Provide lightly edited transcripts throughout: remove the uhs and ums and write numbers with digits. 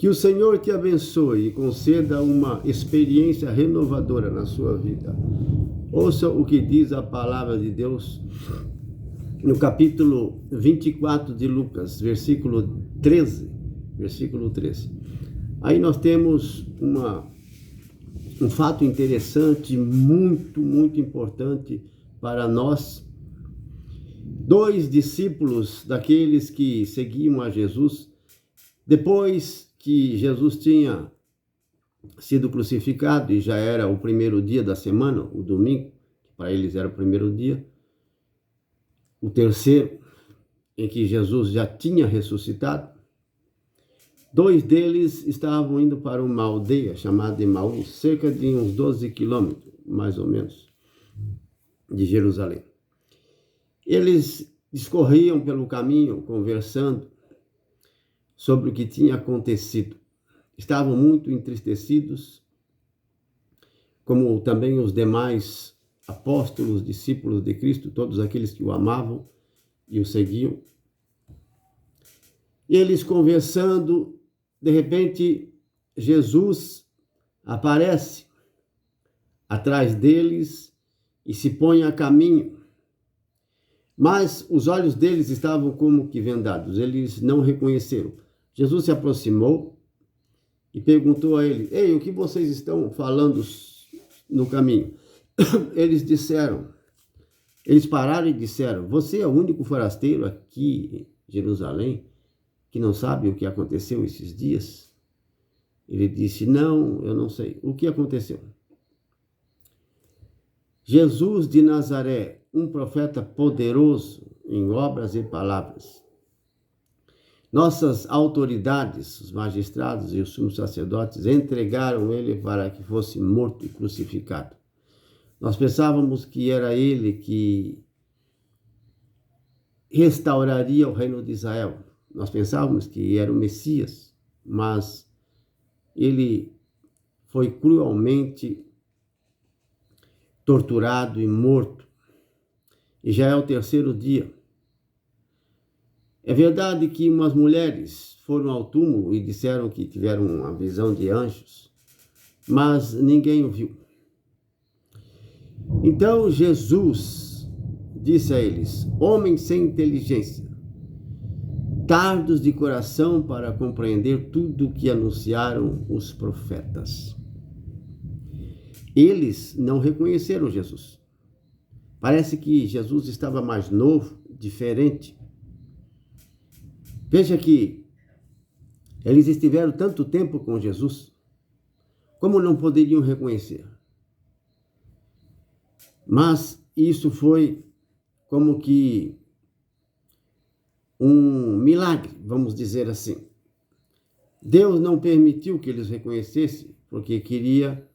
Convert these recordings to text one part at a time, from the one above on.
Que o Senhor te abençoe e conceda uma experiência renovadora na sua vida. Ouça o que diz a palavra de Deus no capítulo 24 de Lucas, versículo 13. Aí nós temos um fato interessante, muito importante para nós. 2 discípulos daqueles que seguiam a Jesus, depois que Jesus tinha sido crucificado e já era o primeiro dia da semana, o domingo, que para eles era o primeiro dia, o terceiro em que Jesus já tinha ressuscitado, 2 deles estavam indo para uma aldeia chamada Emaús, cerca de uns 12 quilômetros, mais ou menos, de Jerusalém. Eles discorriam pelo caminho, conversando sobre o que tinha acontecido. Estavam muito entristecidos, como também os demais apóstolos, discípulos de Cristo, todos aqueles que o amavam e o seguiam. Eles conversando, de repente, Jesus aparece atrás deles e se põe a caminho. Mas os olhos deles estavam como que vendados, eles não reconheceram. Jesus se aproximou e perguntou a ele: "Ei, o que vocês estão falando no caminho?" Eles pararam e disseram: "Você é o único forasteiro aqui em Jerusalém que não sabe o que aconteceu esses dias?" Ele disse: "Não, eu não sei. O que aconteceu?" Jesus de Nazaré, um profeta poderoso em obras e palavras. Nossas autoridades, os magistrados e os sumos sacerdotes, entregaram ele para que fosse morto e crucificado. Nós pensávamos que era ele que restauraria o reino de Israel. Nós pensávamos que era o Messias, mas ele foi cruelmente torturado e morto. E já é o terceiro dia. É verdade que umas mulheres foram ao túmulo e disseram que tiveram uma visão de anjos, mas ninguém o viu. Então Jesus disse a eles: "Homens sem inteligência, tardos de coração para compreender tudo o que anunciaram os profetas." Eles não reconheceram Jesus. Parece que Jesus estava mais novo, diferente. Veja que eles estiveram tanto tempo com Jesus, como não poderiam reconhecer? Mas isso foi como que um milagre, vamos dizer assim. Deus não permitiu que eles reconhecessem, porque queria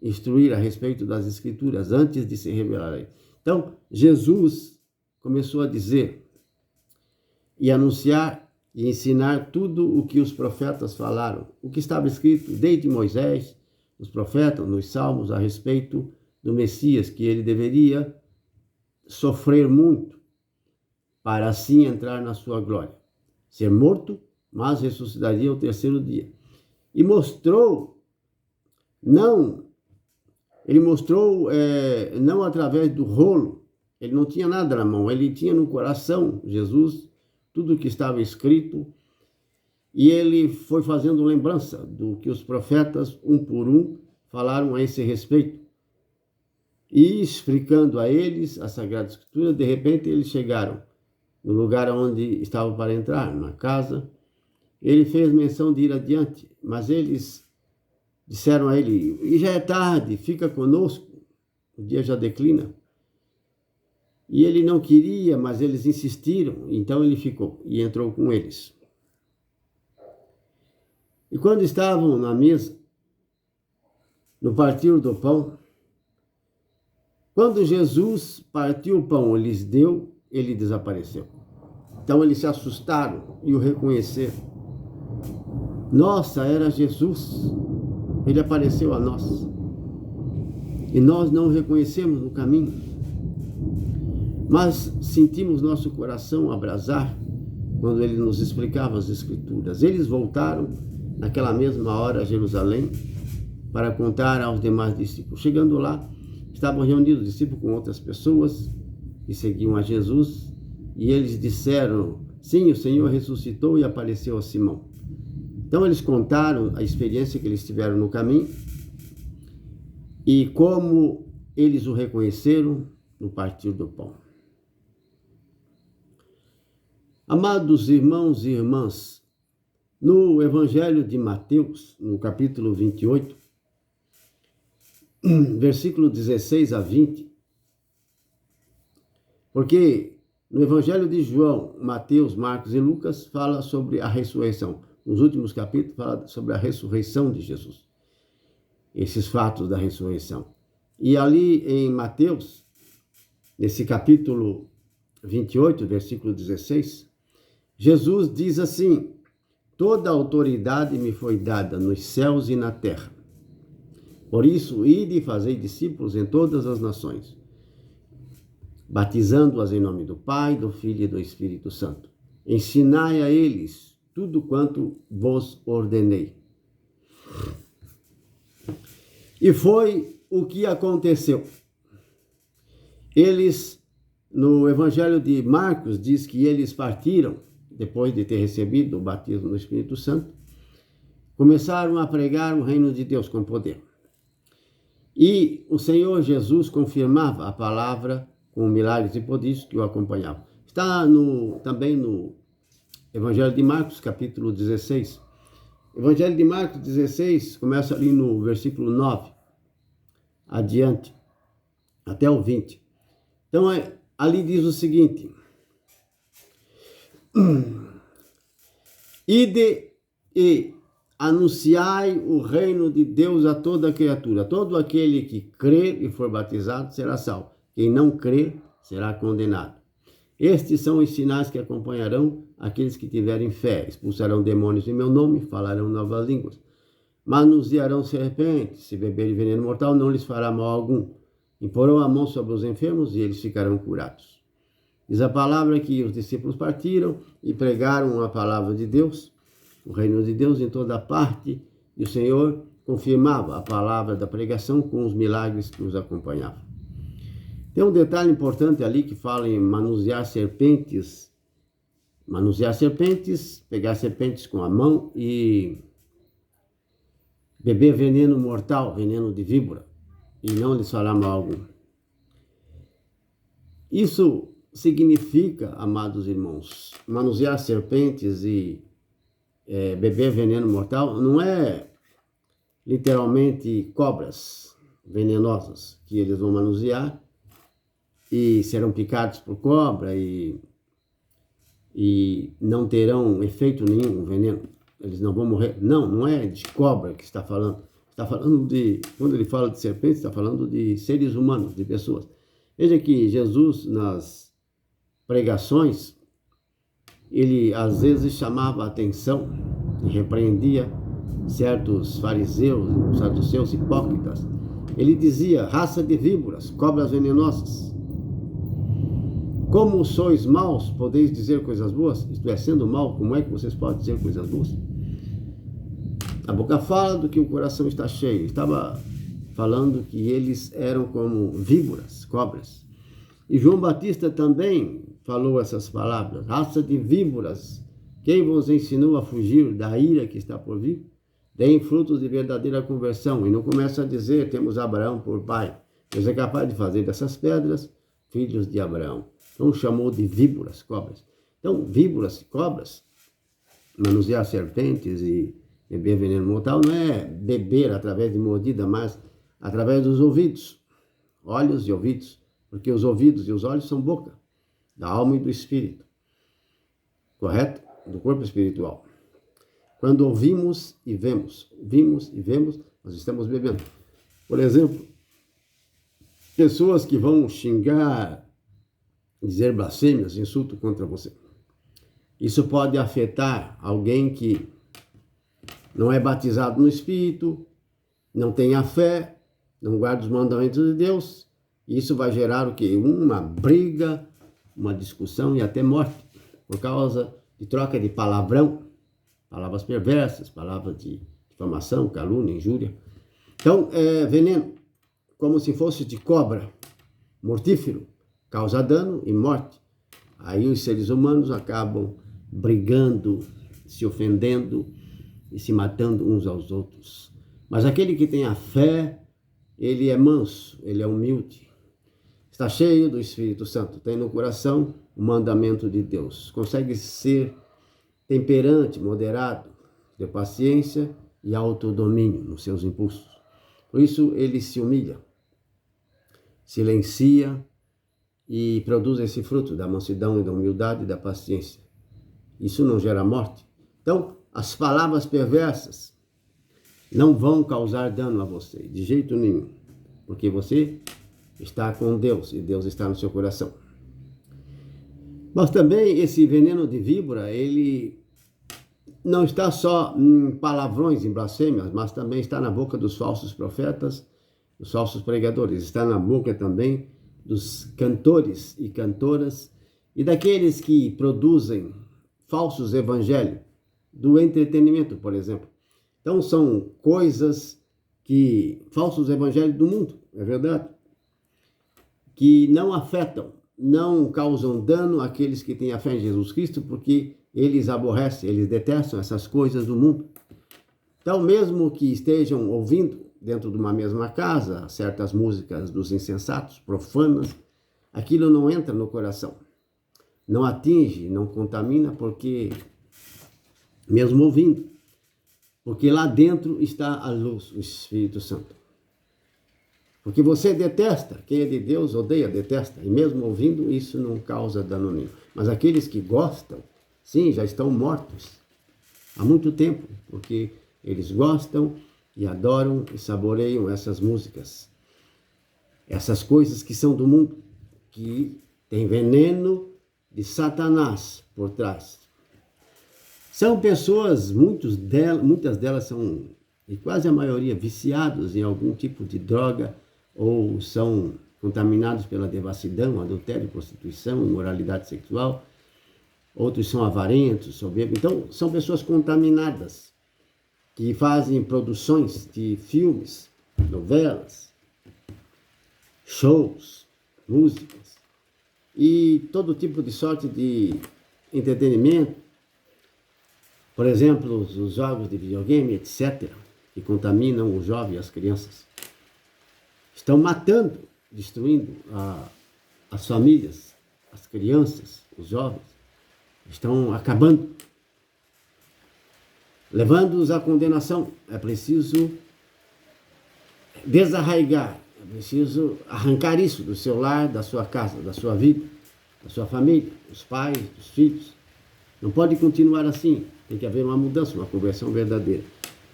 instruir a respeito das Escrituras antes de se revelar a ele. Então, Jesus começou a dizer e anunciar e ensinar tudo o que os profetas falaram, o que estava escrito desde Moisés, os profetas, nos Salmos, a respeito do Messias, que ele deveria sofrer muito para assim entrar na sua glória. Ser morto, mas ressuscitaria ao terceiro dia. E mostrou, não através do rolo, ele não tinha nada na mão, ele tinha no coração, Jesus, tudo o que estava escrito, e ele foi fazendo lembrança do que os profetas, um por um, falaram a esse respeito. E explicando a eles a Sagrada Escritura, de repente eles chegaram no lugar onde estavam para entrar, na casa. Ele fez menção de ir adiante, mas eles disseram a ele: "E já é tarde, fica conosco, o dia já declina." E ele não queria, mas eles insistiram, então ele ficou e entrou com eles. E quando estavam na mesa, no partir do pão, quando Jesus partiu o pão e lhes deu, ele desapareceu. Então eles se assustaram e o reconheceram. Nossa, era Jesus. Ele apareceu a nós. E nós não o reconhecemos no caminho. Mas sentimos nosso coração abrasar quando ele nos explicava as Escrituras. Eles voltaram naquela mesma hora, a Jerusalém, para contar aos demais discípulos. Chegando lá, estavam reunidos os discípulos com outras pessoas que seguiam a Jesus, e eles disseram: sim, o Senhor ressuscitou e apareceu a Simão. Então eles contaram a experiência que eles tiveram no caminho e como eles o reconheceram no partir do pão. Amados irmãos e irmãs, no Evangelho de Mateus, no capítulo 28, versículo 16 a 20, porque no Evangelho de João, Mateus, Marcos e Lucas fala sobre a ressurreição. Nos últimos capítulos fala sobre a ressurreição de Jesus. Esses fatos da ressurreição. E ali em Mateus, nesse capítulo 28, versículo 16, Jesus diz assim: toda a autoridade me foi dada nos céus e na terra. Por isso, ide e fazei discípulos em todas as nações, batizando-as em nome do Pai, do Filho e do Espírito Santo. Ensinai a eles tudo quanto vos ordenei. E foi o que aconteceu. Eles, no Evangelho de Marcos, diz que eles partiram, depois de ter recebido o batismo no Espírito Santo, começaram a pregar o reino de Deus com poder. E o Senhor Jesus confirmava a palavra com milagres e prodígios que o acompanhavam. Está também no Evangelho de Marcos, capítulo 16. Evangelho de Marcos 16, começa ali no versículo 9, adiante, até o 20. Então, ali diz o seguinte: ide e anunciai o reino de Deus a toda criatura. Todo aquele que crer e for batizado será salvo. Quem não crer será condenado. Estes são os sinais que acompanharão aqueles que tiverem fé. Expulsarão demônios em meu nome, falarão novas línguas. Manusearão serpentes, se beberem veneno mortal não lhes fará mal algum. Imporão a mão sobre os enfermos e eles ficarão curados. Diz a palavra que os discípulos partiram e pregaram a palavra de Deus, o reino de Deus em toda parte, e o Senhor confirmava a palavra da pregação com os milagres que os acompanhavam. Tem um detalhe importante ali que fala em manusear serpentes. Manusear serpentes, pegar serpentes com a mão e beber veneno mortal, veneno de víbora, e não lhes fará mal algum. Isso significa, amados irmãos, manusear serpentes e beber veneno mortal não é literalmente cobras venenosas que eles vão manusear e serão picados por cobra e não terão efeito nenhum o veneno. Eles não vão morrer. Não é de cobra que está falando. Está falando de, quando ele fala de serpente, está falando de seres humanos, de pessoas. Veja que Jesus, nas pregações, ele às vezes chamava a atenção e repreendia certos fariseus, saduceus hipócritas. Ele dizia: raça de víboras, cobras venenosas. Como sois maus, podeis dizer coisas boas? Isto é, sendo mau, como é que vocês podem dizer coisas boas? A boca fala do que o coração está cheio. Estava falando que eles eram como víboras, cobras. E João Batista também falou essas palavras: raça de víboras, quem vos ensinou a fugir da ira que está por vir? Deem frutos de verdadeira conversão. E não começa a dizer: temos Abraão por pai. Deus é capaz de fazer dessas pedras filhos de Abraão. Então chamou de víboras, cobras. Então, víboras e cobras, manusear serpentes e beber veneno mortal não é beber através de mordida, mas através dos ouvidos, olhos e ouvidos, porque os ouvidos e os olhos são boca da alma e do espírito, correto? Do corpo espiritual. Quando ouvimos e vemos, nós estamos bebendo. Por exemplo, pessoas que vão xingar, dizer blasfêmias, insulto contra você. Isso pode afetar alguém que não é batizado no Espírito, não tem a fé, não guarda os mandamentos de Deus. Isso vai gerar o quê? Uma briga, uma discussão e até morte, por causa de troca de palavrão, palavras perversas, palavras de difamação, calúnia, injúria. Então, veneno, como se fosse de cobra, mortífero, causa dano e morte. Aí os seres humanos acabam brigando, se ofendendo e se matando uns aos outros. Mas aquele que tem a fé, ele é manso, ele é humilde, está cheio do Espírito Santo, tem no coração o mandamento de Deus, consegue ser temperante, moderado, ter paciência e autodomínio nos seus impulsos. Por isso ele se humilha, silencia e produz esse fruto da mansidão e da humildade e da paciência. Isso não gera morte. Então, as palavras perversas não vão causar dano a você, de jeito nenhum, porque você está com Deus e Deus está no seu coração. Mas também esse veneno de víbora, ele não está só em palavrões, em blasfêmias, mas também está na boca dos falsos profetas, dos falsos pregadores, está na boca também dos cantores e cantoras e daqueles que produzem falsos evangelhos, do entretenimento, por exemplo. Então são coisas que, falsos evangelhos do mundo, é verdade, que não afetam, não causam dano àqueles que têm a fé em Jesus Cristo, porque eles aborrecem, eles detestam essas coisas do mundo. Então, mesmo que estejam ouvindo dentro de uma mesma casa certas músicas dos insensatos, profanas, aquilo não entra no coração, não atinge, não contamina, porque, mesmo ouvindo, porque lá dentro está a luz, o Espírito Santo. Porque você detesta, quem é de Deus odeia, detesta, e mesmo ouvindo isso não causa dano nenhum. Mas aqueles que gostam, sim, já estão mortos há muito tempo, porque eles gostam e adoram e saboreiam essas músicas, essas coisas que são do mundo, que tem veneno de Satanás por trás. São pessoas, muitas delas são, e quase a maioria, viciados em algum tipo de droga, ou são contaminados pela devassidão, adultério, prostituição, imoralidade sexual. Outros são avarentos, soberbos. Então, são pessoas contaminadas, que fazem produções de filmes, novelas, shows, músicas, e todo tipo de sorte de entretenimento. Por exemplo, os jogos de videogame, etc., que contaminam o jovem e as crianças. Estão matando, destruindo as famílias, as crianças, os jovens. Estão acabando, levando-os à condenação. É preciso desarraigar, é preciso arrancar isso do seu lar, da sua casa, da sua vida, da sua família, dos pais, dos filhos. Não pode continuar assim, tem que haver uma mudança, uma conversão verdadeira.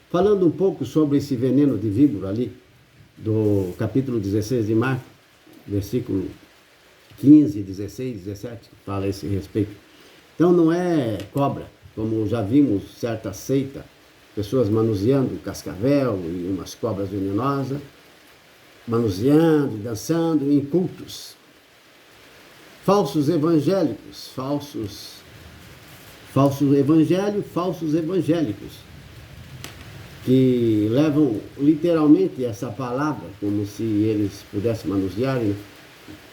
Falando um pouco sobre esse veneno de víbora ali, do capítulo 16 de Marcos, versículo 15, 16, 17, fala a esse respeito. Então não é cobra, como já vimos certa seita, pessoas manuseando cascavel e umas cobras venenosas, manuseando, dançando em cultos. Falsos evangélicos, falsos evangélicos, que levam literalmente essa palavra como se eles pudessem manusear.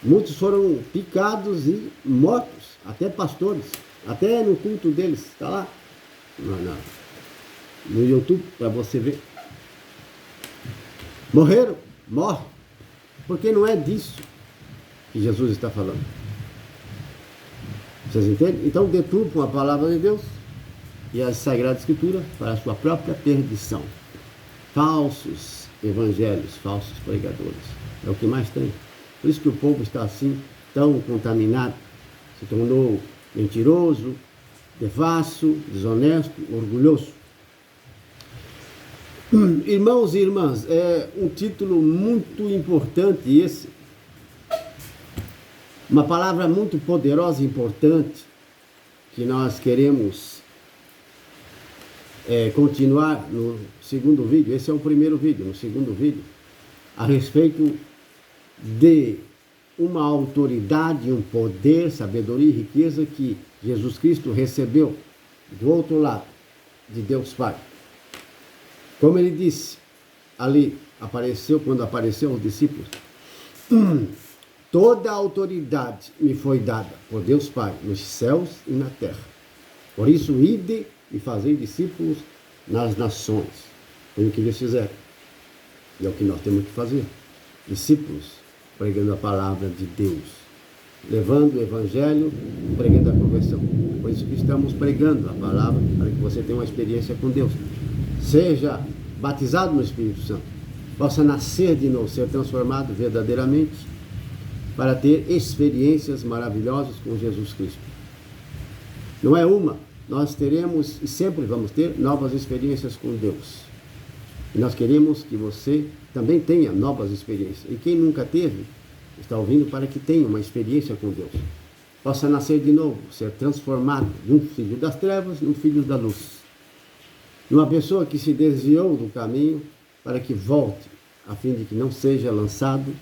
Muitos foram picados e mortos, até pastores, até no culto deles, está lá no YouTube para você ver. Morreram, morrem, porque não é disso que Jesus está falando. Vocês entendem? Então deturpam a palavra de Deus e a Sagrada Escritura para a sua própria perdição. Falsos evangelhos, falsos pregadores. É o que mais tem. Por isso que o povo está assim, tão contaminado, se tornou mentiroso, devasso, desonesto, orgulhoso. Irmãos e irmãs, é um título muito importante esse. Uma palavra muito poderosa e importante que nós queremos continuar no segundo vídeo. Esse é o primeiro vídeo, no segundo vídeo, a respeito de uma autoridade, um poder, sabedoria e riqueza que Jesus Cristo recebeu do outro lado, de Deus Pai. Como ele disse ali, quando apareceu aos discípulos, toda a autoridade me foi dada por Deus Pai, nos céus e na terra. Por isso, ide e fazei discípulos nas nações. Foi o que eles fizeram. E é o que nós temos que fazer. Discípulos, pregando a palavra de Deus. Levando o evangelho, pregando a conversão. Por isso que estamos pregando a palavra, para que você tenha uma experiência com Deus. Seja batizado no Espírito Santo. Possa nascer de novo, ser transformado verdadeiramente, para ter experiências maravilhosas com Jesus Cristo. Não é uma, nós teremos e sempre vamos ter novas experiências com Deus. E nós queremos que você também tenha novas experiências. E quem nunca teve, está ouvindo para que tenha uma experiência com Deus. Possa nascer de novo, ser transformado de um filho das trevas num filho da luz. De uma pessoa que se desviou do caminho para que volte, a fim de que não seja lançado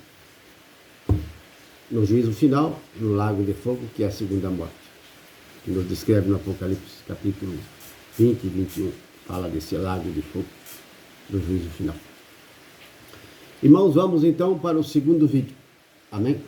no juízo final, no lago de fogo, que é a segunda morte, que nos descreve no Apocalipse, capítulo 20 e 21, fala desse lago de fogo, do juízo final. Irmãos, vamos então para o segundo vídeo. Amém?